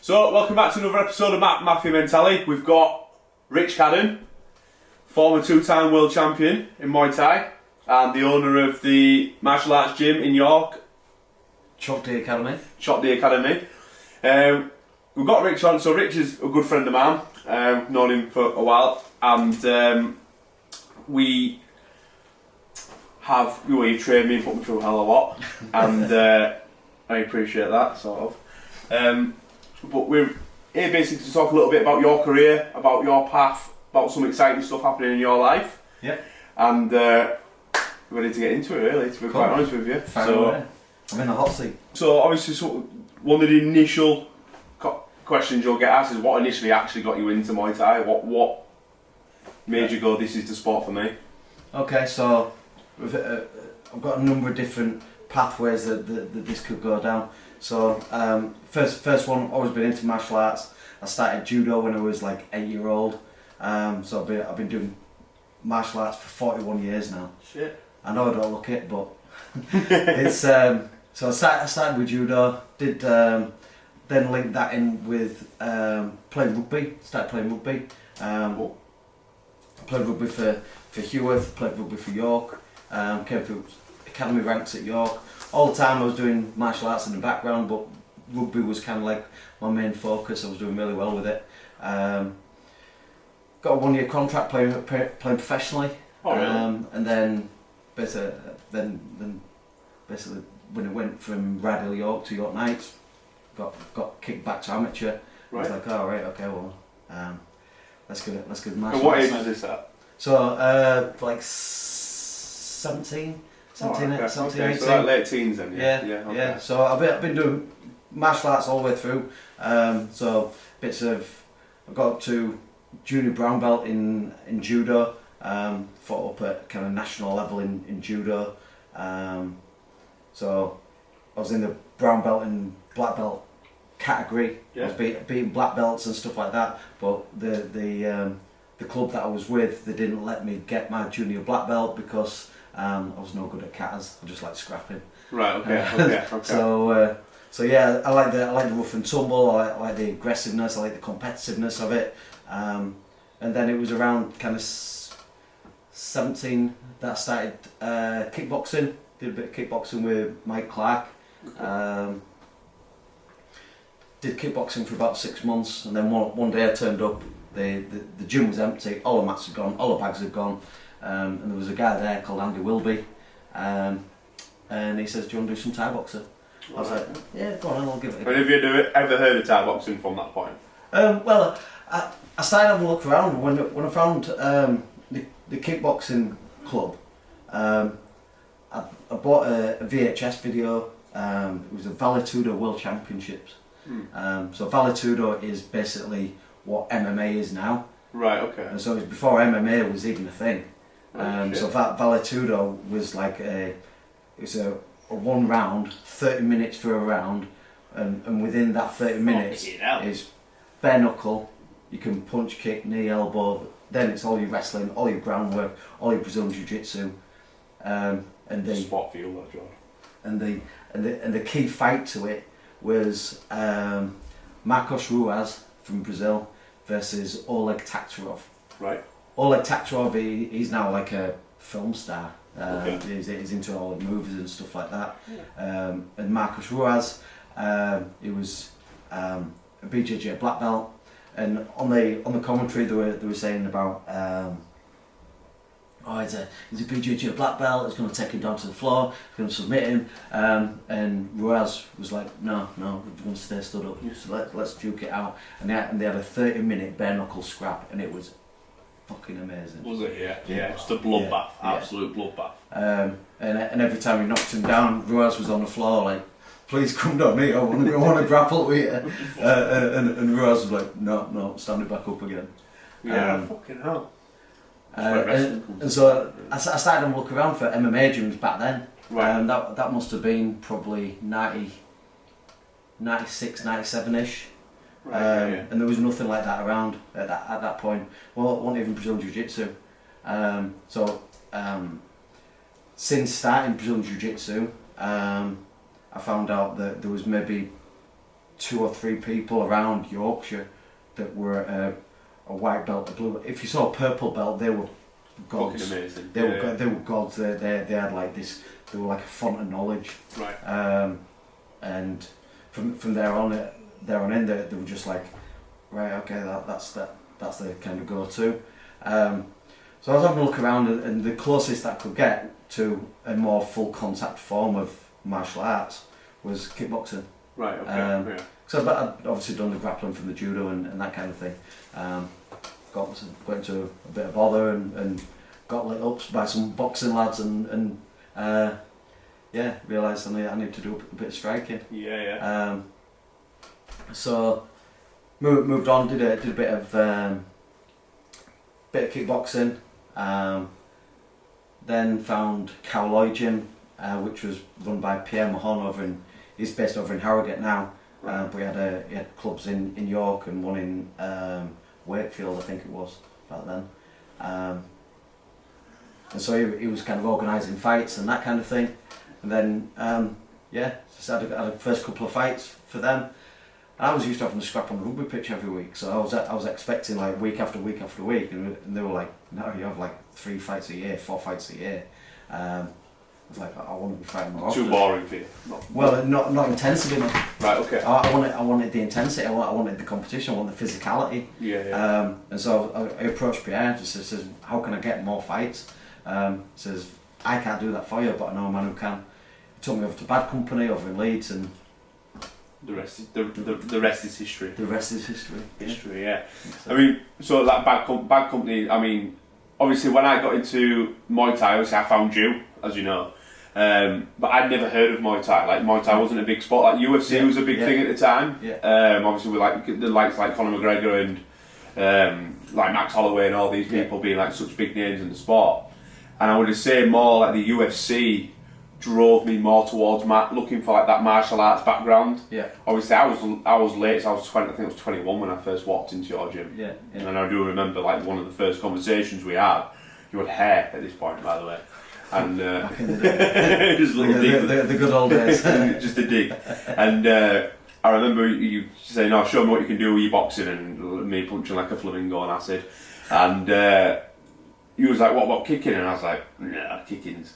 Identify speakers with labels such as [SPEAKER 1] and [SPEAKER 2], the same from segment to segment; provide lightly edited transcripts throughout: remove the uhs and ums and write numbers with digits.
[SPEAKER 1] So, welcome back to another episode of Matthew Mentally. We've got Rich Cadden, former two-time world champion in Muay Thai, and the owner of the martial arts gym in York,
[SPEAKER 2] Chop Day Academy.
[SPEAKER 1] We've got Rich on, so Rich is a good friend of mine. Known him for a while, and he trained me and put me through a hell of a lot, and I appreciate that, sort of. But we're here basically to talk a little bit about your career, about your path, about some exciting stuff happening in your life.
[SPEAKER 2] Yeah.
[SPEAKER 1] And we're ready to get into it, really, to be quite honest with you.
[SPEAKER 2] I'm in the hot seat.
[SPEAKER 1] So obviously, one of the initial questions you'll get asked is what initially actually got you into Muay Thai? What made you go, this is the sport for me?
[SPEAKER 2] Okay, so I've got a number of different pathways that this could go down. So first one, always been into martial arts. I started judo when I was like 8 years old. So I've been doing martial arts for 41 years now.
[SPEAKER 1] Shit.
[SPEAKER 2] I know I don't look it, but it's so I started with judo. Did then link that in with playing rugby. Started playing rugby. Played rugby for Heworth. Played rugby for York. Came through academy ranks at York. All the time I was doing martial arts in the background, but rugby was kind of like my main focus. I was doing really well with it. Got a 1 year contract playing professionally.
[SPEAKER 1] Oh, really?
[SPEAKER 2] And then basically when it went from Rydal York to York Knights, got kicked back to amateur.
[SPEAKER 1] Right.
[SPEAKER 2] I was like, oh right, okay, well, let's give it martial arts.
[SPEAKER 1] And what age was this at?
[SPEAKER 2] So like 17, 18.
[SPEAKER 1] So like late teens then, yeah.
[SPEAKER 2] Yeah. So I've been doing martial arts all the way through. So I got up to junior brown belt in judo. Fought up at kind of national level in judo. So I was in the brown belt and black belt category.
[SPEAKER 1] Yeah.
[SPEAKER 2] I was beating black belts and stuff like that. But the club that I was with, they didn't let me get my junior black belt because I was no good at katas. I just like scrapping.
[SPEAKER 1] Right. Okay.
[SPEAKER 2] So yeah, I like the rough and tumble. I like the aggressiveness. I like the competitiveness of it. And then it was around kind of 17 that I started kickboxing. Did a bit of kickboxing with Mike Clark. Did kickboxing for about 6 months, and then one day I turned up. The gym was empty. All the mats had gone. All the bags had gone. And there was a guy there called Andy Wilby, and he says, "Do you want to do some Thai boxing?" I was like, "Yeah, go on, I'll give it a go."
[SPEAKER 1] And have you ever heard of Thai boxing from that point?
[SPEAKER 2] Well, I started having a look around when I found the kickboxing club. I bought a VHS video. It was the Valetudo World Championships. So Valetudo is basically what MMA is now.
[SPEAKER 1] Right. Okay.
[SPEAKER 2] And so it was before MMA was even a thing.
[SPEAKER 1] Oh,
[SPEAKER 2] so Valetudo was like a 1 round, 30 minutes for a round, and within that 30 minutes is bare knuckle. You can punch, kick, knee, elbow. Then it's all your wrestling, all your groundwork, all your Brazilian jiu-jitsu, and the
[SPEAKER 1] spot for you, that John.
[SPEAKER 2] And the key fight to it was Marcos Ruiz from Brazil versus Oleg Taktarov.
[SPEAKER 1] Right. Oleg
[SPEAKER 2] Taktarov, he's now like a film star. He's into all the movies and stuff like that. Yeah. And Marcos Ruiz, he was a BJJ black belt. And on the commentary they were saying about he's a BJJ black belt. It's going to take him down to the floor. It's going to submit him. And Ruiz was like, no, we're going to stay stood up. So let's duke it out. And they had a 30-minute bare knuckle scrap, and it was fucking amazing.
[SPEAKER 1] Was it? Yeah. Just a bloodbath, absolute bloodbath.
[SPEAKER 2] And every time he knocked him down, Ruiz was on the floor like, "Please come down here. I want to grapple with you." And Ruiz was like, "No, stand it back up again."
[SPEAKER 1] Yeah, fucking hell.
[SPEAKER 2] And so I started to look around for MMA gyms back then.
[SPEAKER 1] Right.
[SPEAKER 2] That must have been probably 96, 97-ish.
[SPEAKER 1] Right,
[SPEAKER 2] and there was nothing like that around at that point. Well, it wasn't even Brazilian Jiu-Jitsu. Since starting Brazilian Jiu-Jitsu, I found out that there was maybe 2 or 3 people around Yorkshire that were a white belt, a blue. If you saw a purple belt, they were gods.
[SPEAKER 1] Fucking amazing.
[SPEAKER 2] They were gods. They had like this. They were like a font of knowledge.
[SPEAKER 1] Right.
[SPEAKER 2] And from there on in, they were just like, right, okay, that's the kind of go-to. So I was having a look around, and the closest that I could get to a more full contact form of martial arts was kickboxing.
[SPEAKER 1] Right. Okay.
[SPEAKER 2] So I'd obviously done the grappling from the judo and that kind of thing. Got into a bit of bother and got lit up by some boxing lads and realised I need to do a bit of striking.
[SPEAKER 1] Yeah.
[SPEAKER 2] So moved on, did a bit of kickboxing. Then found Cowloy Gym, which was run by Pierre Mahon he's based over in Harrogate now. But he had clubs in York and one in Wakefield, I think it was back then. And so he was kind of organising fights and that kind of thing. And then just had a first couple of fights for them. And I was used to having to scrap on the rugby pitch every week, so I was expecting like week after week after week, and they were like, no, you have like 3 fights a year, 4 fights a year. I was like, I want to be fighting more often.
[SPEAKER 1] Too boring for you?
[SPEAKER 2] Well, not intensity enough.
[SPEAKER 1] Right, okay.
[SPEAKER 2] I wanted the intensity, I wanted the competition, I wanted the physicality.
[SPEAKER 1] Yeah.
[SPEAKER 2] And so I approached Pierre and says, how can I get more fights? Says, I can't do that for you, but I know a man who can. He took me over to Bad Company over in Leeds, and
[SPEAKER 1] the rest is history.
[SPEAKER 2] The rest is history.
[SPEAKER 1] History, yeah. I mean, so that Bad Company, I mean, obviously when I got into Muay Thai, obviously I found you, as you know. But I'd never heard of Muay Thai. Like Muay Thai wasn't a big sport. Like UFC was a big thing at the time.
[SPEAKER 2] Yeah.
[SPEAKER 1] Obviously with like the likes like Conor McGregor and like Max Holloway and all these people being like such big names in the sport. And I would say more like the UFC drove me more towards looking for like that martial arts background.
[SPEAKER 2] Yeah.
[SPEAKER 1] Obviously I was late, so I was 20. I think I was 21 when I first walked into your gym.
[SPEAKER 2] Yeah.
[SPEAKER 1] And I do remember like one of the first conversations we had. You had hair at this point, by the way. And
[SPEAKER 2] back in the day.
[SPEAKER 1] just a little dig.
[SPEAKER 2] The good old days.
[SPEAKER 1] Just a dig. And I remember you saying, "No, show me what you can do with your boxing," and me punching like a flamingo on acid. And you was like, "What about kicking?" And I was like, "Nah, kicking's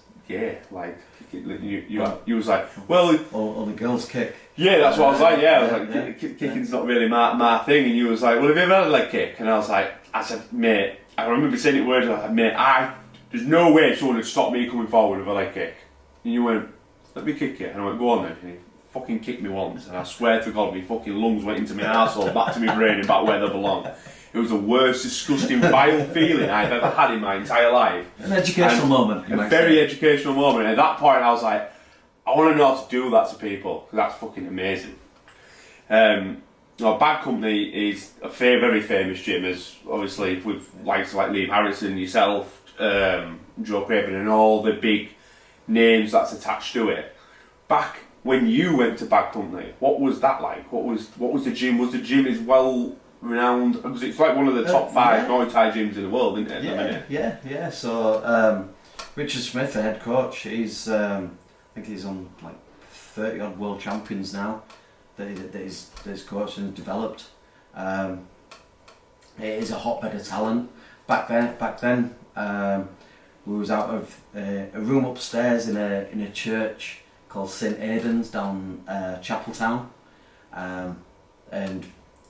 [SPEAKER 1] like kicking." You was like, "Well,
[SPEAKER 2] or the girls kick."
[SPEAKER 1] Yeah, that's what I was like. Yeah, I was like, kicking's not really my thing. And you was like, "Well, have you ever had a leg kick?" And I said, "Mate," I remember saying it words like, "Mate, there's no way someone would stop me coming forward with a leg kick." And you went, "Let me kick you." And I went, "Go on then." And he fucking kicked me once, and I swear to God, my fucking lungs went into my arsehole, back to my brain and back where they belong. It was the worst, disgusting, vile feeling I've ever had in my entire life.
[SPEAKER 2] An educational moment.
[SPEAKER 1] A very educational moment. And at that point, I was like, I want to know how to do that to people, because that's fucking amazing. Bad Company is a very famous gym, as obviously with likes like Liam Harrison, yourself, Joe Craven, and all the big names that's attached to it. Back when you went to Bad Company, what was that like? What was the gym? Was the gym as well renowned? Because it's like one of the top 5 Muay Thai gyms in the world, isn't it? At the minute?
[SPEAKER 2] Yeah. So Richard Smith, the head coach, he's I think he's on like 30 odd world champions now that he's coached and developed. It is a hotbed of talent. Back then, we was out of a room upstairs in a church called St Aidan's down Chapeltown, and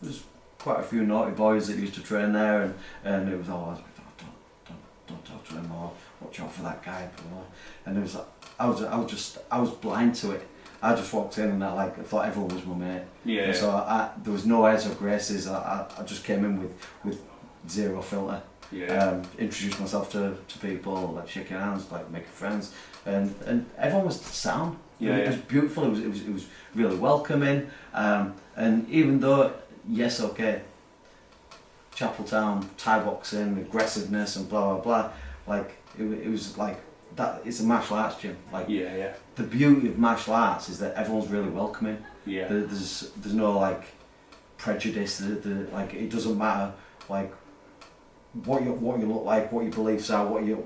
[SPEAKER 2] there was quite a few naughty boys that used to train there, and it was all don't talk to him, or watch out for that guy, and it was like, I was blind to it. I just walked in and I thought everyone was my mate.
[SPEAKER 1] Yeah.
[SPEAKER 2] And so there was no airs or graces. I just came in with zero filter.
[SPEAKER 1] Yeah.
[SPEAKER 2] Introduced myself to people, like shaking hands, like making friends, and everyone was sound.
[SPEAKER 1] Yeah.
[SPEAKER 2] It was beautiful. It was really welcoming. And even though Chapeltown, Thai boxing, aggressiveness, and blah blah blah, like it was like that. It's a martial arts gym. Like the beauty of martial arts is that everyone's really welcoming.
[SPEAKER 1] Yeah.
[SPEAKER 2] There's no like prejudice. Like it doesn't matter like what you look like, what your beliefs are, what your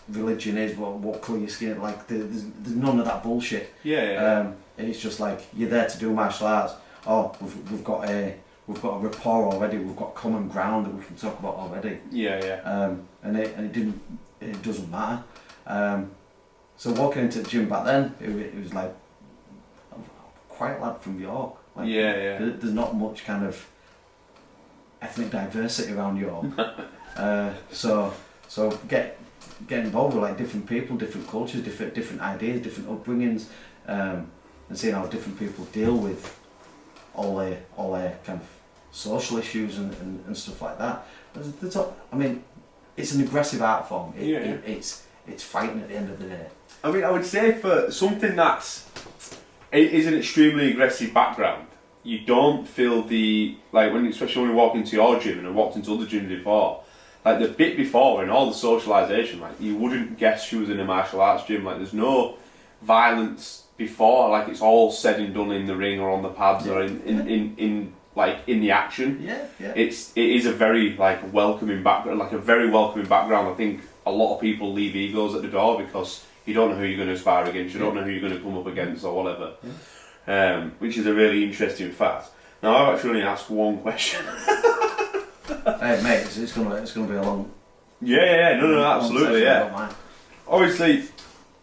[SPEAKER 2] religion is, what colour your skin. Like there's none of that bullshit.
[SPEAKER 1] Yeah.
[SPEAKER 2] It's just like you're there to do martial arts. oh, we've got a rapport already. We've got common ground that we can talk about already.
[SPEAKER 1] Yeah.
[SPEAKER 2] And it doesn't matter. So walking into the gym back then, it was like, I'm a quiet lad from York. Like, There's not much kind of ethnic diversity around York. So get involved with like different people, different cultures, different ideas, different upbringings, and seeing how different people deal with all their kind of social issues and stuff like that. I mean, it's an aggressive art form. It's fighting at the end of the day.
[SPEAKER 1] I mean, I would say for something it is an extremely aggressive background, you don't feel especially when you walk into your gym and I walked into other gyms before, like the bit before and all the socialisation, like you wouldn't guess she was in a martial arts gym. Like there's no violence before, like it's all said and done in the ring or on the pads or in the action. It is a very welcoming background, like a very welcoming background. I think a lot of people leave egos at the door because you don't know who you're going to spar against, you don't know who you're going to come up against or whatever. Which is a really interesting fact. Now I've actually only asked one question.
[SPEAKER 2] Hey mate, it's gonna be a long.
[SPEAKER 1] No, absolutely, Obviously,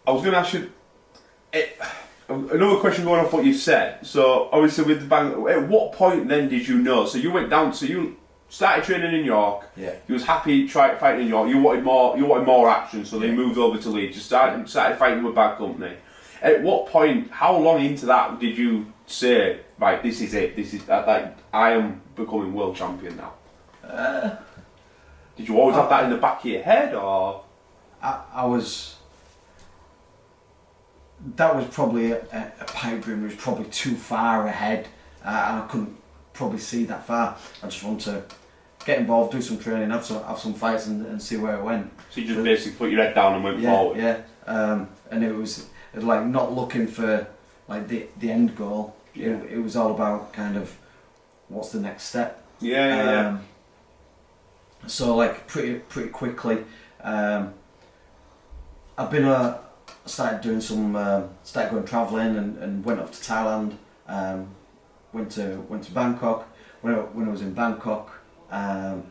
[SPEAKER 1] I was going to ask you another question going off what you said. So obviously with the bang, at what point then did you know? So you went down. So you started training in York.
[SPEAKER 2] Yeah.
[SPEAKER 1] You was happy fighting in York. You wanted more action. So they moved over to Leeds. You started fighting with Bad Company. At what point? How long into that did you say, right, this is it? This is I am becoming world champion now. Did you always have that in the back of your head, or?
[SPEAKER 2] I was. That was probably a pipe dream. It was probably too far ahead, and I couldn't probably see that far. I just want to get involved, do some training, have some fights, and see where it went.
[SPEAKER 1] So you just basically put your head down and went forward.
[SPEAKER 2] Yeah. And it was like not looking for like the end goal.
[SPEAKER 1] Yeah.
[SPEAKER 2] It was all about kind of what's the next step.
[SPEAKER 1] Yeah.
[SPEAKER 2] So like pretty quickly, I've been started doing started going travelling and went up to Thailand. Went to Bangkok. When I was in Bangkok, I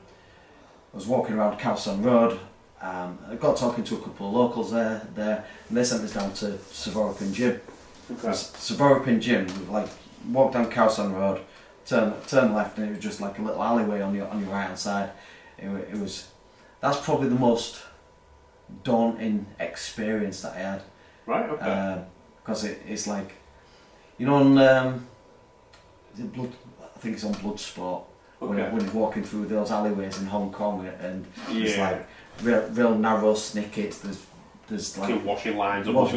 [SPEAKER 2] was walking around Khao San Road. I got talking to a couple of locals there, and they sent us down to Savorapin Gym.
[SPEAKER 1] Okay.
[SPEAKER 2] Savorapin Gym, like walk down Khao San Road, turn left, and it was just like a little alleyway on your right hand side. It was that's probably the most daunting experience that I had.
[SPEAKER 1] Right. Okay.
[SPEAKER 2] Because it's like, you know, on is it I think it's on Bloodsport.
[SPEAKER 1] Okay.
[SPEAKER 2] When you're walking through those alleyways in Hong Kong, and there's like real narrow snickets. There's like
[SPEAKER 1] washing lines
[SPEAKER 2] above.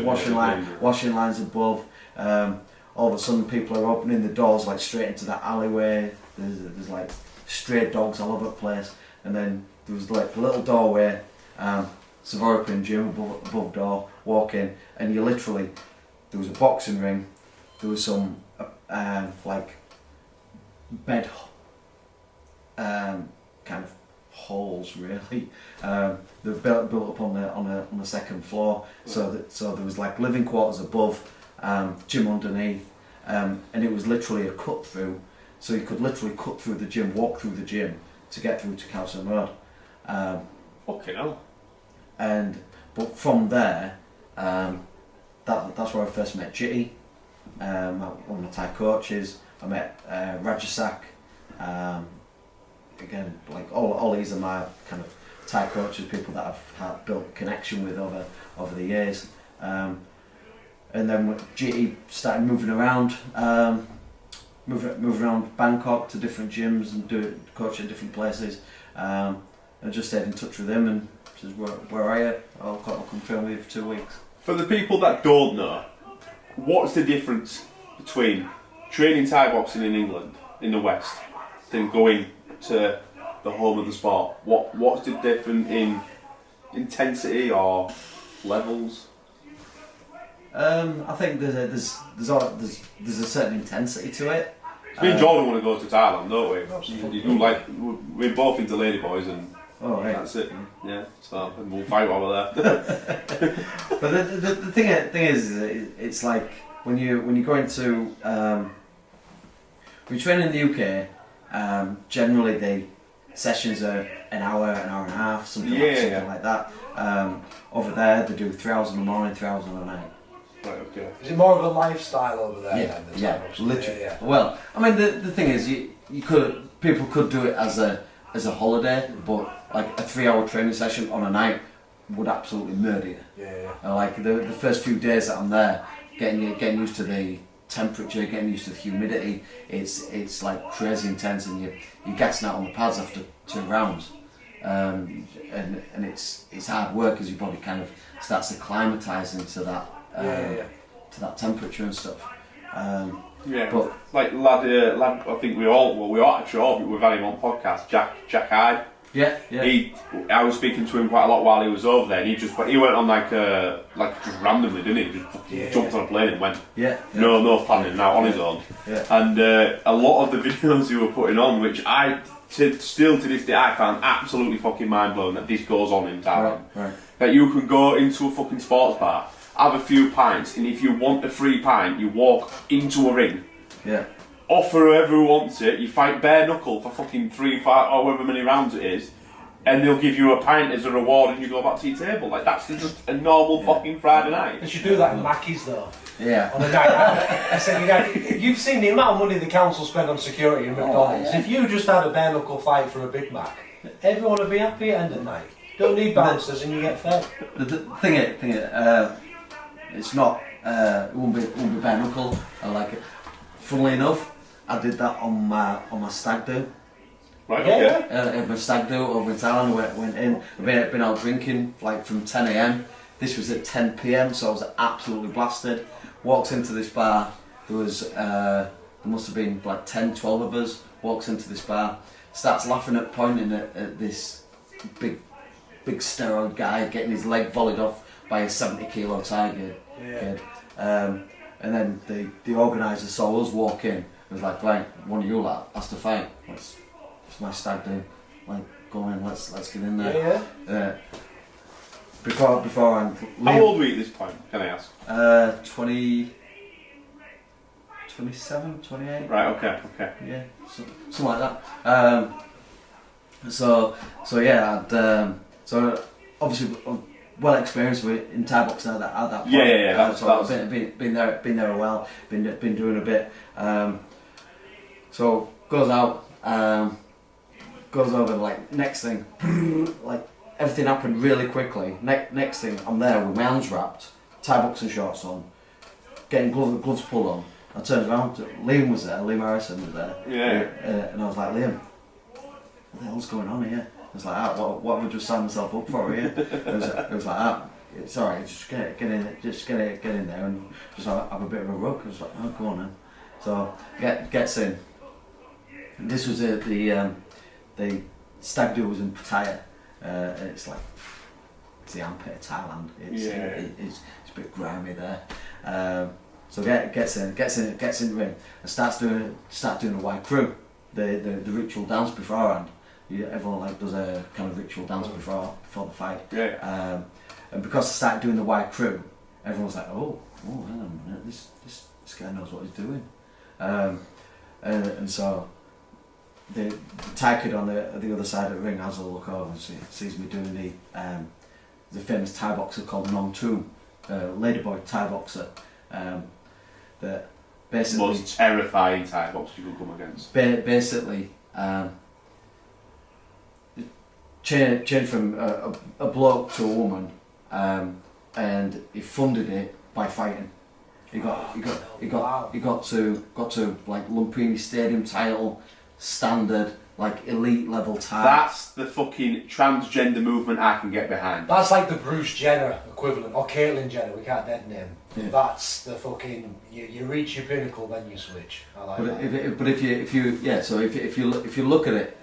[SPEAKER 2] All of a sudden, people are opening the doors like straight into that alleyway. There's like stray dogs all over the place, and then there was like a little doorway. Savorapin Gym above door. Walk in, and you literally there was a boxing ring. There was some like bed kind of holes really. They were built up on the second floor, so there was like living quarters above, gym underneath, and it was literally a cut through, so you could literally cut through the gym, walk through the gym to get through to Khao San Road.
[SPEAKER 1] Fucking hell.
[SPEAKER 2] But from there, that's where I first met Jitty, one of my Thai coaches. I met Rajasak. Again, like all these are my kind of Thai coaches, people that I've had built a connection with over the years. And then when GT started moving around Bangkok to different gyms and coach at different places. I just stayed in touch with him and says, where are you? I'll come train with you for 2 weeks.
[SPEAKER 1] For the people that don't know, what's the difference between training Thai boxing in England, in the West, than going to the home of the sport? What's the difference in intensity or levels?
[SPEAKER 2] I think there's a certain intensity to it.
[SPEAKER 1] Me and Jordan want to go to Thailand, don't we? You like we're both into ladyboys and that's it. Yeah, so we'll fight while we're there.
[SPEAKER 2] But the thing is, it's like when you go into we train in the UK. Generally, the sessions are an hour and a half, something like that. Over there, they do 3 hours in the morning, 3 hours in the night.
[SPEAKER 1] Right, okay.
[SPEAKER 3] Is it more of a lifestyle over there?
[SPEAKER 2] Literally. Well, I mean, the thing is, people could do it as a holiday, but like a 3 hour training session on a night would absolutely murder you. Like the first few days that I'm there, getting used to the temperature, getting used to the humidity, it's like crazy intense, and you're gassing out on the pads after 2 rounds, and it's hard work as your body kind of starts to acclimatise into that to that temperature and stuff.
[SPEAKER 1] But like lad, I think we all actually we've had him on podcast. Jack Hyde.
[SPEAKER 2] Yeah.
[SPEAKER 1] I was speaking to him quite a lot while he was over there, and he went on like just randomly, didn't he? Just jumped on a plane and went. No planning, now on his own.
[SPEAKER 2] Yeah.
[SPEAKER 1] And a lot of the videos he were putting on, which still to this day I found absolutely fucking mind blowing that this goes on in Thailand.
[SPEAKER 2] Right.
[SPEAKER 1] That you can go into a fucking sports bar, have a few pints, and if you want a free pint, you walk into a ring.
[SPEAKER 2] Yeah.
[SPEAKER 1] Offer whoever who wants it, you fight bare knuckle for fucking 3, 5, or however many rounds it is, and they'll give you a pint as a reward and you go back to your table. Like, that's just a normal fucking Friday night.
[SPEAKER 3] They should do that in Mackey's though.
[SPEAKER 2] Yeah.
[SPEAKER 3] On a night out. I said, you've seen the amount of money the council spend on security in McDonald's. If you just had a bare knuckle fight for a Big Mac, everyone would be happy at the end of the night. Don't need bouncers and you get fed.
[SPEAKER 2] The thing is, it's not, it won't be bare knuckle. I like it. Funnily enough, I did that on my stag do.
[SPEAKER 1] Right, okay.
[SPEAKER 2] My stag do over in Thailand. Went in. I've been out drinking like from 10 a.m. This was at 10 p.m. so I was absolutely blasted. Walks into this bar. There must have been like 10, 12 of us. Walks into this bar. Starts laughing pointing at this big steroid guy getting his leg volleyed off by a 70-kilo Thai kid. And then the organiser saw us walk in. It was like, right, one of you lot has to fight. It's my stag do. Like, go in, let's get in there. Before I'm.
[SPEAKER 1] How old were you at this point? Can I ask?
[SPEAKER 2] 27, 28.
[SPEAKER 1] Right. Okay.
[SPEAKER 2] Yeah, something like that. So obviously well experienced in Thai boxing at that point.
[SPEAKER 1] Yeah.
[SPEAKER 2] So I've been there a while. Been doing a bit. So goes over like next thing, like everything happened really quickly. Next thing, I'm there with my hands wrapped, Thai boxing shorts on, getting gloves pulled on. I turned around, Liam was there, Liam Harrison was there. And I was like, Liam, what the hell's going on here? I was like, what have I just signed myself up for here? It was like, it's alright, just get in there and just have a bit of a rug. I was like, oh, go on then. So gets in. This was the stag do was in Pattaya. It's like it's the armpit of Thailand. It's a bit grimy there. So gets in the ring and starts doing the white crew, the ritual dance beforehand. Everyone like does a kind of ritual dance before the fight. And because I started doing the white crew, everyone was like, oh, hang on a minute, this guy knows what he's doing. And so the Thai kid on the other side of the ring has a look over and sees me doing the famous Thai boxer called Nong Toom, ladyboy Thai boxer. That basically
[SPEAKER 1] most terrifying Thai boxer you could come against.
[SPEAKER 2] Basically, changed from a bloke to a woman, and he funded it by fighting. He got to like Lumpini Stadium title, standard, like elite level Thai.
[SPEAKER 1] That's the fucking transgender movement I can get behind.
[SPEAKER 3] That's like the Bruce Jenner equivalent, or Caitlyn Jenner, we can't dead name. Yeah. That's the fucking, you reach your pinnacle, then you switch. I like that.
[SPEAKER 2] If you look at it,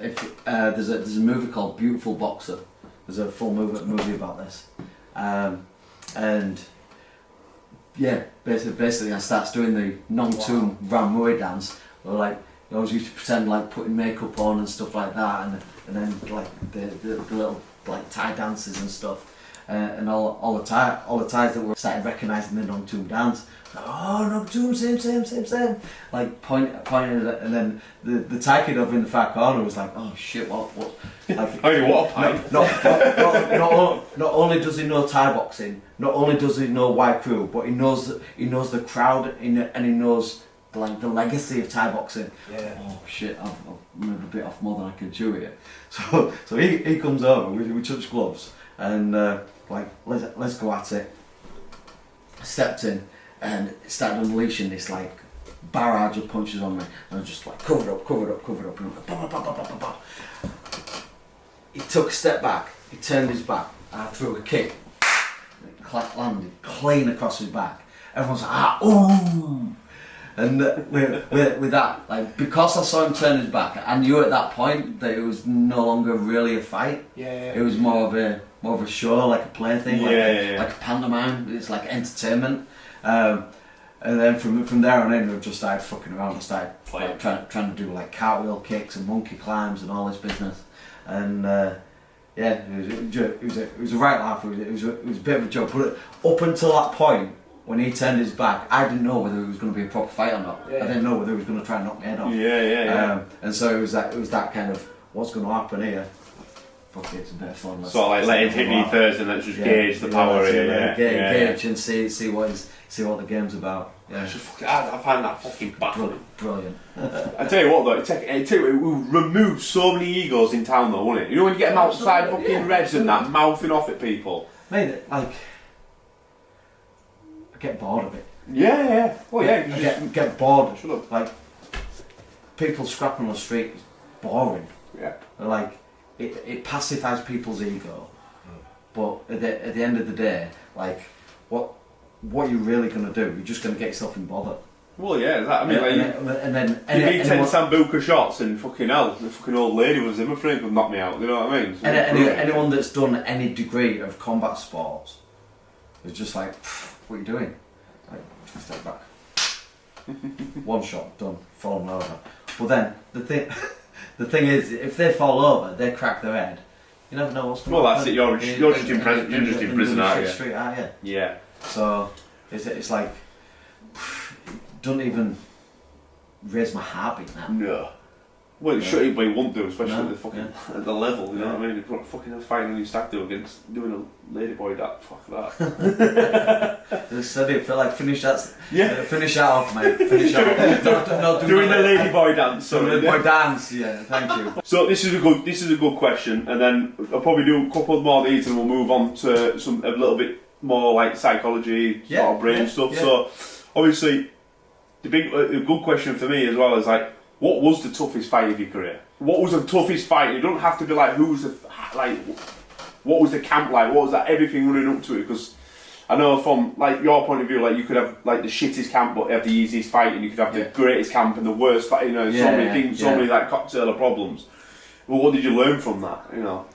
[SPEAKER 2] there's a movie called Beautiful Boxer. There's a full movie about this, and yeah, basically I starts doing the Nong Toom Ram Muay dance, or like I always used to pretend like putting makeup on and stuff like that, and then like the little like Thai dances and stuff. and all the ties that were started recognising the non-tomb dance. Oh, non-tomb, same. Like pointing at it, and then the Thai kid over in the far corner was like, oh shit, what? Like,
[SPEAKER 1] what a pint.
[SPEAKER 2] Not only does he know Thai boxing, not only does he know White Crew, but he knows the crowd and he knows like the legacy of Thai boxing.
[SPEAKER 3] Yeah.
[SPEAKER 2] Oh shit, I've moved a bit off more than I can chew here. So he comes over, we touch gloves, and like let's go at it. Stepped in and started unleashing this like barrage of punches on me, and I was just like covered up, and like, bah, bah, bah. He took a step back, he turned his back, and I threw a kick. It landed clean across his back. Everyone's like, ooh! And with that, like, because I saw him turn his back, I knew at that point that it was no longer really a fight.
[SPEAKER 3] Yeah.
[SPEAKER 2] It was more of a show, like a play thing, like a pantomime. It's like entertainment. And then from there on in, we just started fucking around. I started like, trying to do like cartwheel kicks and monkey climbs and all this business. And yeah, it was a right laugh. It was a bit of a joke. But up until that point, when he turned his back, I didn't know whether it was going to be a proper fight or not. Yeah. I didn't know whether he was going to try and knock my head off.
[SPEAKER 1] Yeah.
[SPEAKER 2] And so it was that kind of what's going to happen here. Fuck it, it's a bit of fun.
[SPEAKER 1] So like let him hit me first, and let's just gauge the power here.
[SPEAKER 2] Gauge and see what the game's about. Yeah.
[SPEAKER 1] I find that fucking baffling.
[SPEAKER 2] Brilliant.
[SPEAKER 1] I tell you what though, it will remove so many egos in town though, won't it? You know when you get them outside fucking reds and that mouthing off at people.
[SPEAKER 2] Mate, like I get bored of it.
[SPEAKER 1] Yeah. Well, yeah.
[SPEAKER 2] I get bored. Like people scrapping on the street is boring.
[SPEAKER 1] Yeah.
[SPEAKER 2] Like it pacifies people's ego, but at the end of the day, like what you're really going to do, you're just going to get yourself in bother.
[SPEAKER 1] Well, yeah, I mean,
[SPEAKER 2] and then
[SPEAKER 1] you need 10 Sambuca shots and fucking hell, the fucking old lady was in my frame could knock me out, you know what I mean? So
[SPEAKER 2] anyone that's done any degree of combat sports is just like, what are you doing? Like, step back. One shot, done, falling over. But then, the thing is, if they fall over, they crack their head, you never know what's going to happen.
[SPEAKER 1] Well, that's it, you're just in prison, aren't you?
[SPEAKER 2] Street, aren't you?
[SPEAKER 1] Yeah.
[SPEAKER 2] So, it's like, it doesn't even raise my heartbeat now.
[SPEAKER 1] No. Well, it should, but it won't do, especially
[SPEAKER 2] No,
[SPEAKER 1] at the fucking at the level. You know what I mean? You're not fucking fighting your stack do against doing a ladyboy that. Fuck that.
[SPEAKER 2] Just said it. Feel like finish that.
[SPEAKER 1] Yeah.
[SPEAKER 2] Finish that off, mate. Finish that off. Not
[SPEAKER 1] doing the ladyboy dance.
[SPEAKER 2] Doing the ladyboy dance. Yeah. Thank you.
[SPEAKER 1] So this is a good question, and then I'll probably do a couple more of these, and we'll move on to a little bit more like psychology, sort of brain stuff. Yeah. So obviously, the good question for me as well is like, what was the toughest fight of your career? What was the toughest fight? It don't have to be like what was the camp like? What was that? Everything running up to it? Because I know from like your point of view, like you could have like the shittest camp, but have the easiest fight, and you could have the greatest camp and the worst fight. You know, so many things, so many like cocktail of problems. Well, what did you learn from that? You know,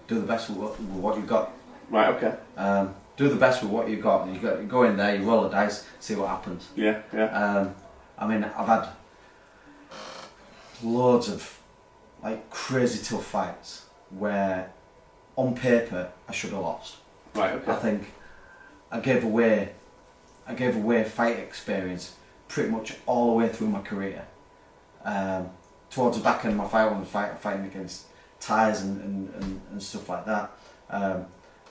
[SPEAKER 2] do the best with what you've got.
[SPEAKER 1] Right. Okay.
[SPEAKER 2] Do the best with what you've got. You go in there, you roll the dice, see what happens.
[SPEAKER 1] Yeah.
[SPEAKER 2] I mean, I've had loads of like crazy tough fights where, on paper, I should have lost.
[SPEAKER 1] Right. Okay.
[SPEAKER 2] I think I gave away fight experience pretty much all the way through my career. Towards the back end of my fight, when I was fighting against Thais and stuff like that.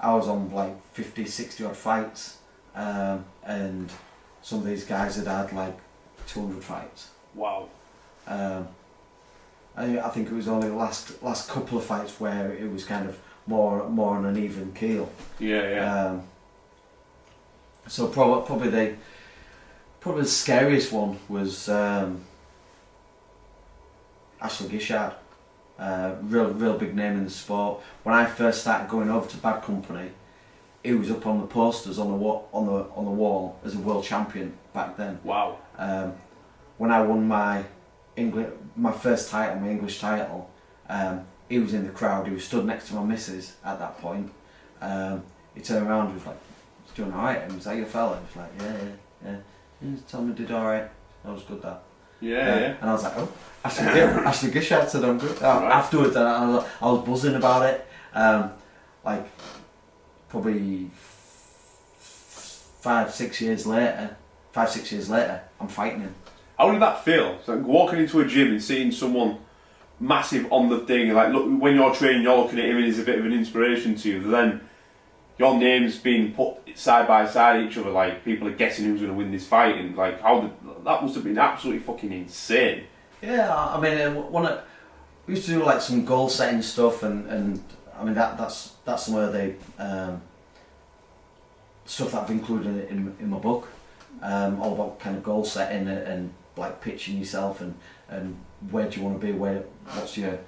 [SPEAKER 2] I was on like 50, 60 odd fights, and some of these guys had like 200 fights.
[SPEAKER 1] Wow.
[SPEAKER 2] I think it was only the last couple of fights where it was kind of more on an even keel.
[SPEAKER 1] Yeah.
[SPEAKER 2] So probably the scariest one was Ashley Gishard. Real big name in the sport. When I first started going over to Bad Company, he was up on the posters on the wall as a world champion back then.
[SPEAKER 1] Wow.
[SPEAKER 2] When I won my first title, my English title, he was in the crowd. He was stood next to my missus at that point. He turned around and was like, "He's doing alright." And was that your fella? He was like, "Yeah." He told me he did alright. That was good, that.
[SPEAKER 1] Yeah.
[SPEAKER 2] And I was like, oh, Ashley Gishard said I'm good. Afterwards, I was buzzing about it, Like probably 5-6 years later, I'm fighting him.
[SPEAKER 1] How did that feel? It's like walking into a gym and seeing someone massive on the thing, like look, when you're training, you're looking at him and he's a bit of an inspiration to you. Then your names being put side by side each other, like people are guessing who's going to win this fight, and like that must have been absolutely fucking insane.
[SPEAKER 2] Yeah, I mean, we used to do like some goal setting stuff, and I mean that's some of the stuff that I've included in my book, all about kind of goal setting and like pitching yourself and where do you want to be, what's your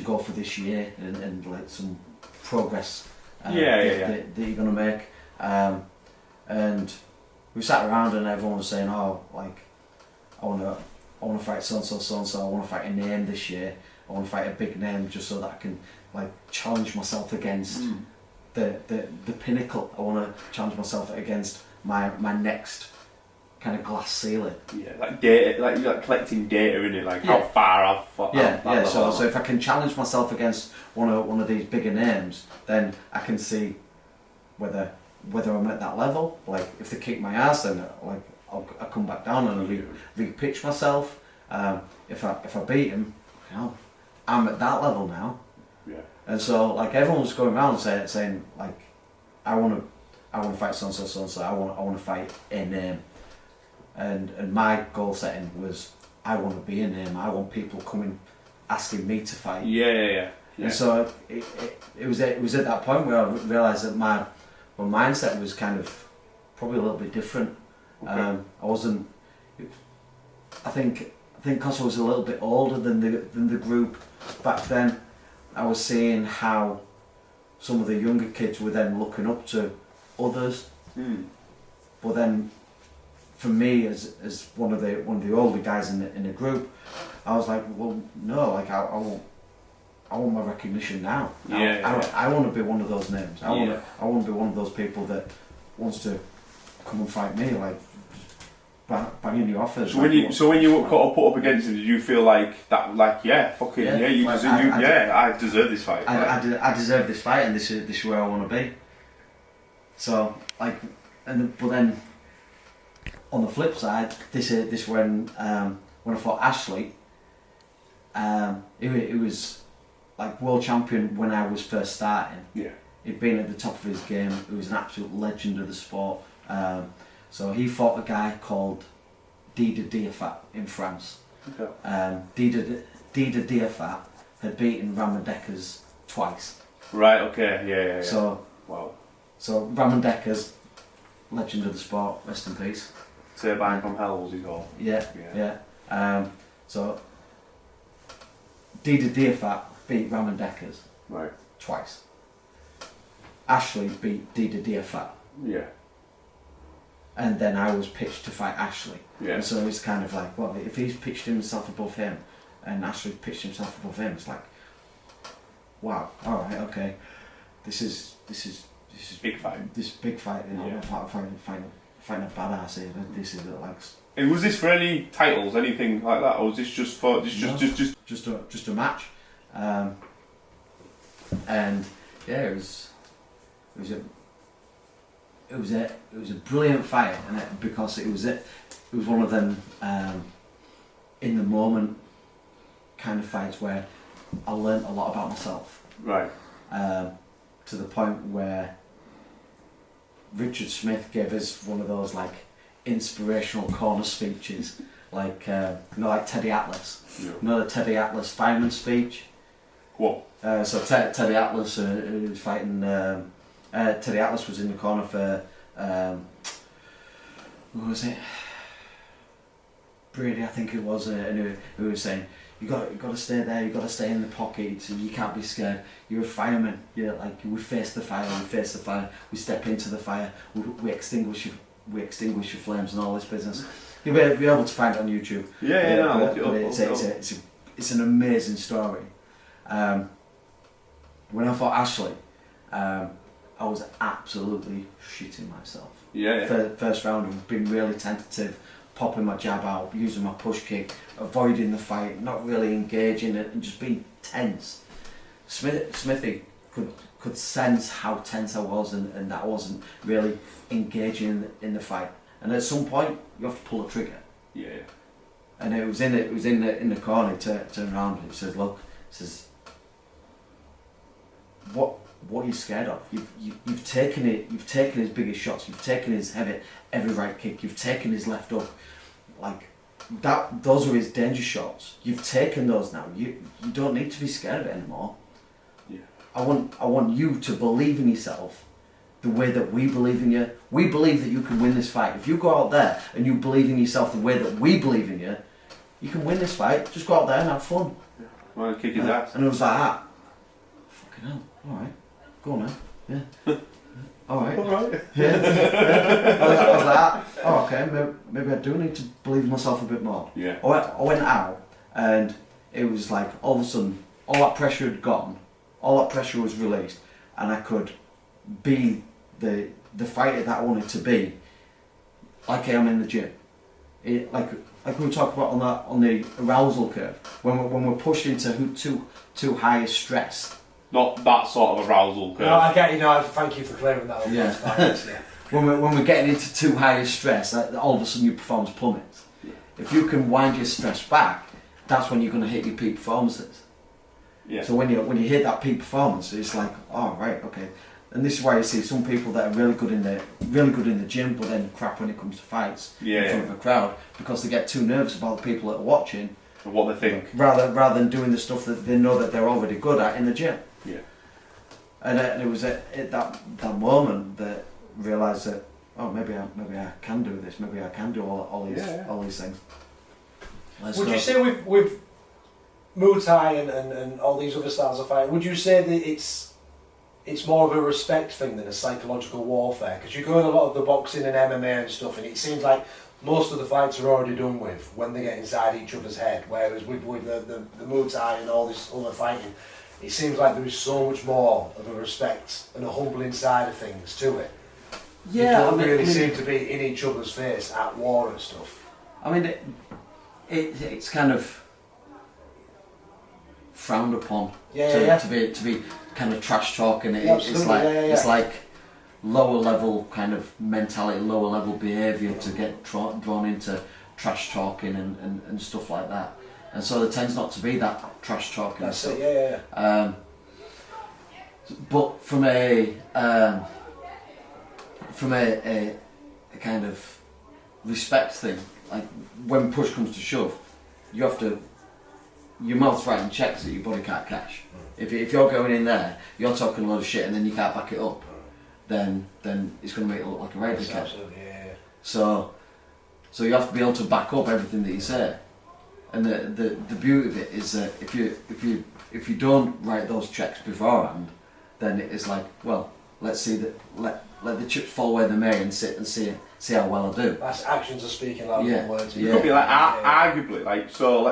[SPEAKER 2] goal for this year, and like some progress that you're going to make, and we sat around and everyone was saying, oh, like I want to fight so and so, I want to fight a name this year, I want to fight a big name just so that I can like challenge myself against the pinnacle. I want to challenge myself against my next kind of glass ceiling. Yeah,
[SPEAKER 1] like data, like you're like collecting data in it, like how far I've fought.
[SPEAKER 2] Yeah. So if I can challenge myself against one of these bigger names, then I can see whether I'm at that level. Like if they kick my ass, then like I'll come back down and re-pitch myself. If I beat him, you know, I'm at that level now.
[SPEAKER 1] Yeah.
[SPEAKER 2] And so like everyone was going around saying like I want to fight so and so. I want to fight a name. And my goal setting was I want to be a name. I want people coming asking me to fight.
[SPEAKER 1] Yeah.
[SPEAKER 2] And so it was at that point where I realised that my mindset was kind of probably a little bit different.
[SPEAKER 1] Okay.
[SPEAKER 2] I wasn't. I think because I was a little bit older than the group back then, I was seeing how some of the younger kids were then looking up to others. But then, for me, as one of the older guys in the group, I was like, well, no, like I want my recognition now. I want to be one of those names. I want to be one of those people that wants to come and fight me, like banging the offers.
[SPEAKER 1] So when you got put up against him, did you feel like that? Like I deserve this fight.
[SPEAKER 2] I deserve this fight, and this is where I want to be. So like, but then on the flip side, this when I fought Ashley, it was like world champion when I was first starting.
[SPEAKER 1] Yeah.
[SPEAKER 2] He'd been at the top of his game. He was an absolute legend of the sport. So he fought a guy called Dida Diafat in France.
[SPEAKER 1] Okay.
[SPEAKER 2] Dida Diafat had beaten Ramadekers twice.
[SPEAKER 1] Right. Okay. Yeah.
[SPEAKER 2] So
[SPEAKER 1] wow.
[SPEAKER 2] So Ramadekers, legend of the sport, rest in peace.
[SPEAKER 1] Turbine from Hell was he called?
[SPEAKER 2] Yeah. So Dida Diafat beat Ramadekers.
[SPEAKER 1] Right.
[SPEAKER 2] Twice. Ashley beat Dida Diafat.
[SPEAKER 1] Yeah.
[SPEAKER 2] And then I was pitched to fight Ashley.
[SPEAKER 1] Yeah.
[SPEAKER 2] And so it's kind of like, well, if he's pitched himself above him and Ashley pitched himself above him, it's like, wow, alright, okay. This is
[SPEAKER 1] big fight.
[SPEAKER 2] This big fight, you know, I'm fighting a badass here. This is like.
[SPEAKER 1] And was this for any titles, anything like that, or was this just for
[SPEAKER 2] just a match? And yeah, it was a brilliant fight, and because it was one of them in the moment kind of fights where I learnt a lot about myself.
[SPEAKER 1] Right.
[SPEAKER 2] To the point where Richard Smith gave us one of those like inspirational corner speeches, like like Teddy Atlas.
[SPEAKER 1] Yeah.
[SPEAKER 2] You know the Teddy Atlas fireman speech.
[SPEAKER 1] What?
[SPEAKER 2] So Teddy Atlas was fighting. Teddy Atlas was in the corner for who was it? Brady, I think it was, and who was saying, you got to stay there. You got to stay in the pocket. You can't be scared. You're a fireman. You're like, we face the fire. We face the fire. We step into the fire. We extinguish your flames and all this business. You'll be able to find it on YouTube. It's an amazing story. When I fought Ashley, I was absolutely shitting myself. First round, I've been really tentative, popping my jab out, using my push kick, avoiding the fight, not really engaging it, and just being tense. Smithy could sense how tense I was and that I wasn't really engaging in the fight. And at some point, you have to pull the trigger.
[SPEAKER 1] Yeah.
[SPEAKER 2] And it was in the corner. He turned around and he says, "Look," he says, "What are you scared of? You've taken it. You've taken his biggest shots. You've taken his heavy right kick. You've taken his left hook. Like that. Those are his danger shots. You've taken those now. You don't need to be scared of it anymore.
[SPEAKER 1] Yeah.
[SPEAKER 2] I want you to believe in yourself." The way that we believe in you. We believe that you can win this fight. If you go out there and you believe in yourself the way that we believe in you, you can win this fight. Just go out there and have fun.
[SPEAKER 1] Well, kick his ass.
[SPEAKER 2] And it was like that. Fucking hell. Alright. Go on then. Yeah. Alright.
[SPEAKER 1] Alright.
[SPEAKER 2] Yeah. I was like that. Oh, okay. Maybe I do need to believe in myself a bit more.
[SPEAKER 1] Yeah.
[SPEAKER 2] I went out and it was like all of a sudden, all that pressure had gone. All that pressure was released. And I could be the fighter that I wanted to be, like I am in the gym. Like we were talking about on the arousal curve, when we're pushed into too high a stress.
[SPEAKER 1] Not that sort of arousal curve.
[SPEAKER 3] No, I get you. No, thank you for clearing that up.
[SPEAKER 2] Yeah.
[SPEAKER 3] That's fine, yeah.
[SPEAKER 2] When we're getting into too high a stress, all of a sudden your performance plummets.
[SPEAKER 1] Yeah.
[SPEAKER 2] If you can wind your stress back, that's when you're going to hit your peak performances.
[SPEAKER 1] Yeah.
[SPEAKER 2] So when you hit that peak performance, it's like, oh right, okay. And this is why you see some people that are really good in the gym, but then crap when it comes to fights in front of a crowd because they get too nervous about the people that are watching
[SPEAKER 1] and what they think,
[SPEAKER 2] rather than doing the stuff that they know that they're already good at in the gym.
[SPEAKER 1] Yeah.
[SPEAKER 2] And it was at that moment that I realised that maybe I can do this. Maybe I can do all these things.
[SPEAKER 3] Would you say with Muay Thai and all these other styles of fighting, would you say that it's more of a respect thing than a psychological warfare? Because you go in a lot of the boxing and MMA and stuff, and it seems like most of the fights are already done with when they get inside each other's head. Whereas with the Muay Thai and all this other fighting, it seems like there is so much more of a respect and a humbling side of things to it.
[SPEAKER 2] Yeah,
[SPEAKER 3] you don't really seem to be in each other's face at war and stuff.
[SPEAKER 2] I mean, it's kind of frowned upon to be kind of trash talking. It's like lower level kind of mentality, lower level behaviour to get drawn into trash talking and stuff like that. And so there tends not to be that trash talking.
[SPEAKER 3] That's it, yeah.
[SPEAKER 2] But from a kind of respect thing, like when push comes to shove, you have to. Your mouth's writing checks that your body can't cash. If you're going in there, you're talking a lot of shit and then you can't back it up, then it's going to make it look like a radio cat.
[SPEAKER 3] Absolutely, yeah.
[SPEAKER 2] So you have to be able to back up everything that you say. And the beauty of it is that if you don't write those checks beforehand, then it's like, well, let's see that let the chips fall where they may and sit and see how well I do.
[SPEAKER 3] That's actions are speaking louder than words.
[SPEAKER 1] It could be like arguably like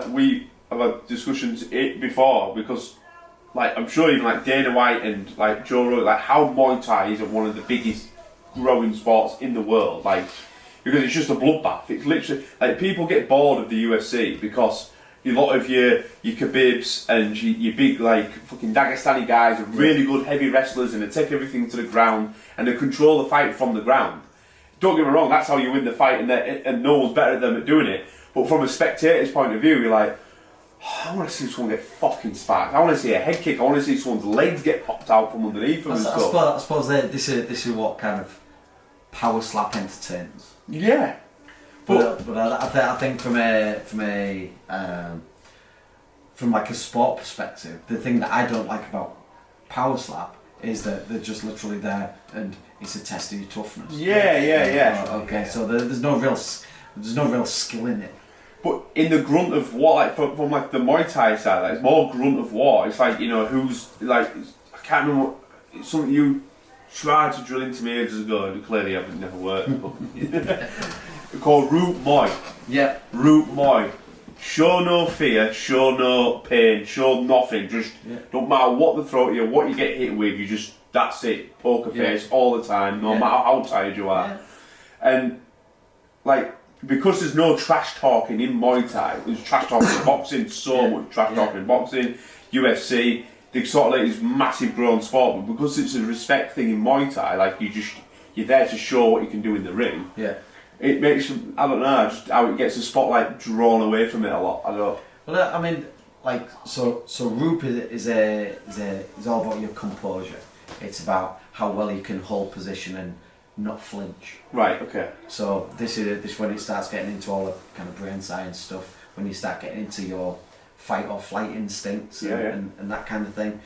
[SPEAKER 1] we have had discussions before because like I'm sure even like Dana White and like Joe Rogan, like how Muay Thai is one of the biggest growing sports in the world, like because it's just a bloodbath. It's literally like people get bored of the UFC because a lot of your Khabibs and your big like fucking Dagestani guys are really good heavy wrestlers and they take everything to the ground and they control the fight from the ground. Don't get me wrong, that's how you win the fight and no one's better than them at doing it. But from a spectator's point of view, you're like, I want to see someone get fucking sparked. I want to see a head kick. I want to see someone's legs get popped out from underneath them and stuff.
[SPEAKER 2] I suppose this is what kind of power slap entertains.
[SPEAKER 1] Yeah,
[SPEAKER 2] but I think from like a sport perspective, the thing that I don't like about power slap is that they're just literally there and it's a test of your toughness.
[SPEAKER 1] Yeah.
[SPEAKER 2] Okay, so there's no real skill in it.
[SPEAKER 1] But in the grunt of war, like from like the Muay Thai side, like, it's more grunt of war. It's like, who's like, I can't remember. It's something you tried to drill into me ages ago and clearly it never worked. It's called Root Muay.
[SPEAKER 2] Yeah.
[SPEAKER 1] Root Muay. Show no fear, show no pain, show nothing. Just don't matter what they throw at you, what you get hit with, you just, that's it. Poker face all the time, no matter how tired you are. Yeah. And like, because there's no trash talking in Muay Thai, there's trash talking in boxing, so much trash talking in boxing, UFC, they sort of like this massive grown sport, but because it's a respect thing in Muay Thai, like you're there to show what you can do in the ring.
[SPEAKER 2] Yeah.
[SPEAKER 1] It makes, I don't know, just how it gets the spotlight drawn away from it a lot. I don't.
[SPEAKER 2] Well, I mean, like so Roop is all about your composure. It's about how well you can hold position and not flinch.
[SPEAKER 1] Right. Okay.
[SPEAKER 2] So this is when it starts getting into all the kind of brain science stuff. When you start getting into your fight or flight instincts and that kind of thing.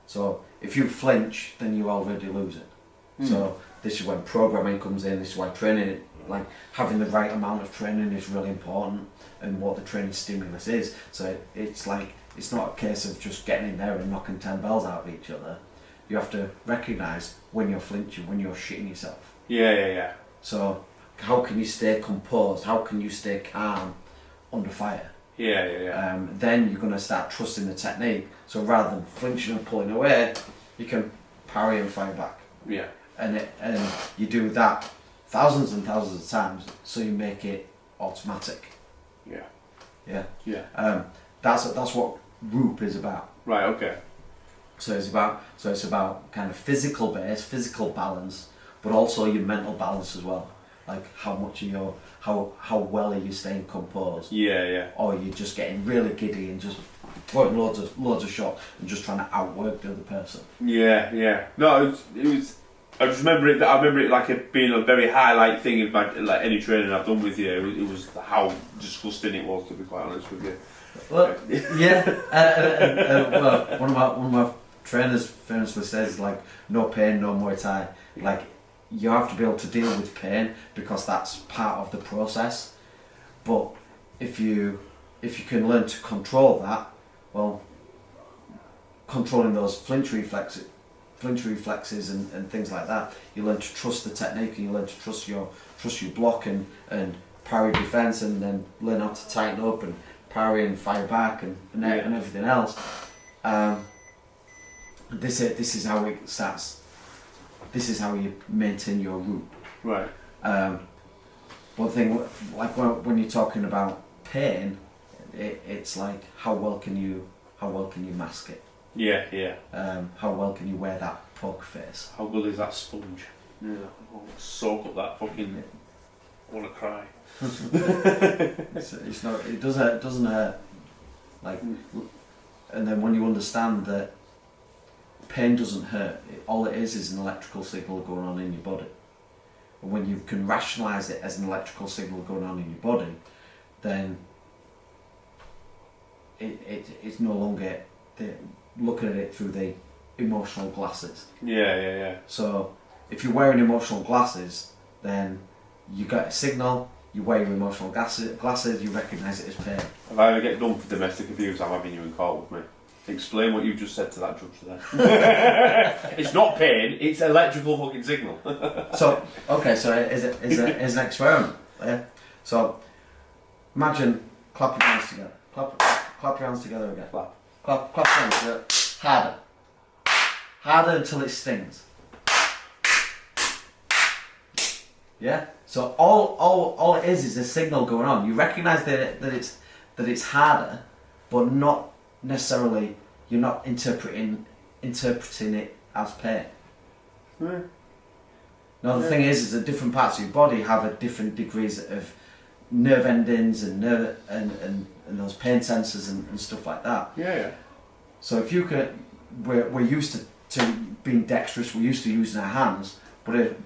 [SPEAKER 2] So if you flinch, then you already lose it. So this is when programming comes in. This is why training, like having the right amount of training, is really important, and what the training stimulus is. So it's like, it's not a case of just getting in there and knocking 10 bells out of each other. You have to recognise when you're flinching, when you're shitting yourself.
[SPEAKER 1] Yeah.
[SPEAKER 2] So how can you stay composed? How can you stay calm under fire?
[SPEAKER 1] Yeah.
[SPEAKER 2] Then you're going to start trusting the technique. So rather than flinching and pulling away, you can parry and fight back.
[SPEAKER 1] Yeah.
[SPEAKER 2] And you do that thousands and thousands of times, so you make it automatic. Yeah. That's what Roop is about.
[SPEAKER 1] Right. Okay.
[SPEAKER 2] So it's about kind of physical base, physical balance, but also your mental balance as well. Like how much are you, how well are you staying composed?
[SPEAKER 1] Yeah.
[SPEAKER 2] Or you're just getting really giddy and just throwing loads of shots and just trying to outwork the other person.
[SPEAKER 1] Yeah. No, it was. I just remember it. I remember it like it being a very highlight thing of my, like any training I've done with you. It was how disgusting it was, to be quite honest with you.
[SPEAKER 2] Well, yeah. Well, one of my trainers famously says, like, no pain, no Muay Thai. Like, you have to be able to deal with pain because that's part of the process. But if you can learn to control that, well, controlling those flinch reflexes and things like that, you learn to trust the technique, and you learn to trust your block and parry defense, and then learn how to tighten up and parry and fire back and everything else. This is how it starts. This is how you maintain your root.
[SPEAKER 1] Right.
[SPEAKER 2] One thing, like when you're talking about pain, it's like how well can you mask it?
[SPEAKER 1] Yeah.
[SPEAKER 2] How well can you wear that poker face?
[SPEAKER 1] How good is that sponge? Yeah. I'll soak up that fucking. I want to cry.
[SPEAKER 2] It's not. It doesn't hurt. Like, and then when you understand that pain doesn't hurt, all it is an electrical signal going on in your body. And when you can rationalise it as an electrical signal going on in your body, then it's no longer looking at it through the emotional glasses.
[SPEAKER 1] Yeah.
[SPEAKER 2] So if you're wearing emotional glasses, then you get a signal, you wear your emotional glasses, you recognise it as pain.
[SPEAKER 1] If I ever get done for domestic abuse, I'm having you in court with me. Explain what you just said to that judge there. It's not pain, it's electrical fucking signal.
[SPEAKER 2] So is an experiment. Yeah. So imagine clap your hands together. Clap your hands together again. Clap your hands together. Harder until it stings. Yeah. So all it is a signal going on. You recognise that it's harder, but not necessarily. You're not interpreting it as pain. Now the thing is that different parts of your body have a different degrees of nerve endings and those pain sensors and stuff like that.
[SPEAKER 1] Yeah.
[SPEAKER 2] So if you can, we're used to being dexterous. We're used to using our hands, but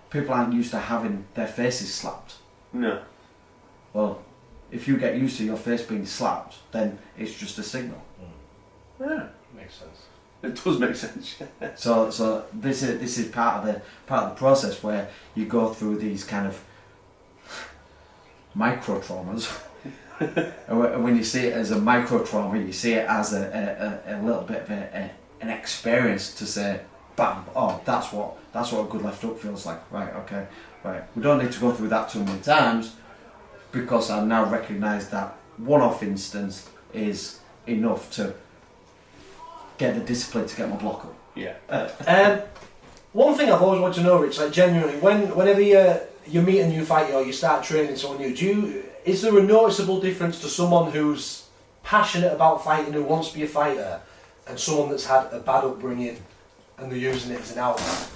[SPEAKER 2] people aren't used to having their faces slapped.
[SPEAKER 1] No.
[SPEAKER 2] Well, if you get used to your face being slapped, then it's just a signal.
[SPEAKER 1] Yeah,
[SPEAKER 3] makes sense.
[SPEAKER 1] It does make sense.
[SPEAKER 2] So this is part of the process where you go through these kind of micro traumas. And when you see it as a micro trauma, you see it as a little bit of an experience to say, bam, oh, that's what a good left hook feels like. Right, okay, right. We don't need to go through that too many times because I now recognise that one-off instance is enough to get the discipline to get my block up.
[SPEAKER 1] Yeah.
[SPEAKER 3] One thing I've always wanted to know, Rich, like genuinely, whenever you meet a new fighter or you start training someone new, is there a noticeable difference to someone who's passionate about fighting, who wants to be a fighter, and someone that's had a bad upbringing and they're using it as an outlet?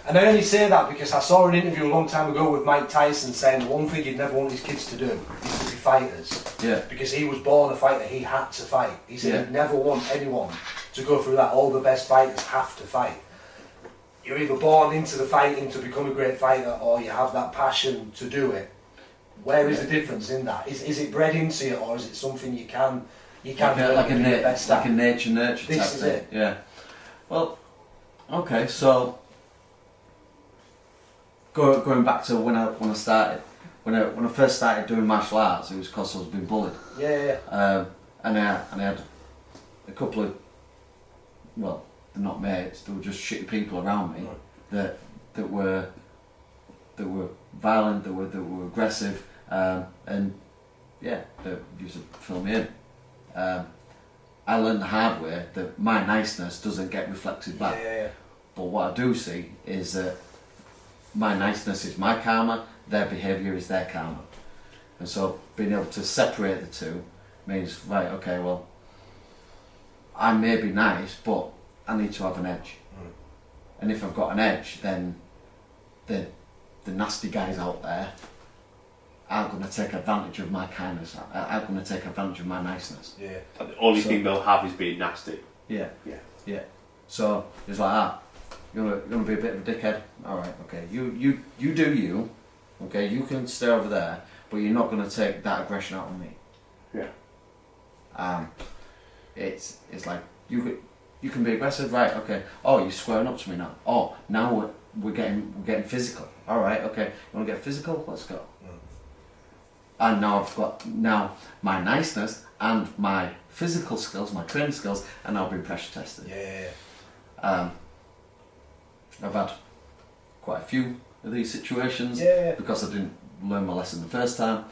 [SPEAKER 3] And I only say that because I saw an interview a long time ago with Mike Tyson saying the one thing he'd never want his kids to do is to be fighters.
[SPEAKER 2] Yeah.
[SPEAKER 3] Because he was born a fighter, he had to fight. He said
[SPEAKER 2] Yeah.
[SPEAKER 3] he'd never want anyone to go through that. All the best fighters have to fight. You're either born into the fighting to become a great fighter, or you have that passion to do it. Where is the difference in that? Is it bred into you, or is it something you can learn
[SPEAKER 2] like
[SPEAKER 3] to be the best
[SPEAKER 2] like
[SPEAKER 3] at?
[SPEAKER 2] a nature type
[SPEAKER 3] This is
[SPEAKER 2] thing.
[SPEAKER 3] it.
[SPEAKER 2] Yeah. Well, okay. So going back to when I first started doing martial arts, it was because I was being bullied.
[SPEAKER 3] Yeah.
[SPEAKER 2] And I had a couple of, well, they're not mates, they were just shitty people around me that were violent, that were aggressive, and yeah, they used to fill me in. I learned the hard way that my niceness doesn't get reflected back.
[SPEAKER 3] Yeah.
[SPEAKER 2] But what I do see is that my niceness is my karma, their behaviour is their karma. And so being able to separate the two means, right, okay, well, I may be nice, but I need to have an edge. And if I've got an edge, then the nasty guys out there are going to take advantage of my kindness, are going to take advantage of my niceness.
[SPEAKER 3] Yeah.
[SPEAKER 1] And the only thing they'll have is being nasty.
[SPEAKER 2] Yeah. So it's like, you're gonna be a bit of a dickhead. All right, okay. You do you. Okay, you can stay over there, but you're not gonna take that aggression out on me.
[SPEAKER 1] Yeah.
[SPEAKER 2] It's like you can be aggressive, right? Okay. Oh, you're squaring up to me now. Oh, now we're getting physical. All right, okay. You wanna get physical? Let's go. And now I've got my niceness and my physical skills, my training skills, are now being pressure tested.
[SPEAKER 3] Yeah.
[SPEAKER 2] I've had quite a few of these situations
[SPEAKER 3] Yeah.
[SPEAKER 2] because I didn't learn my lesson the first time,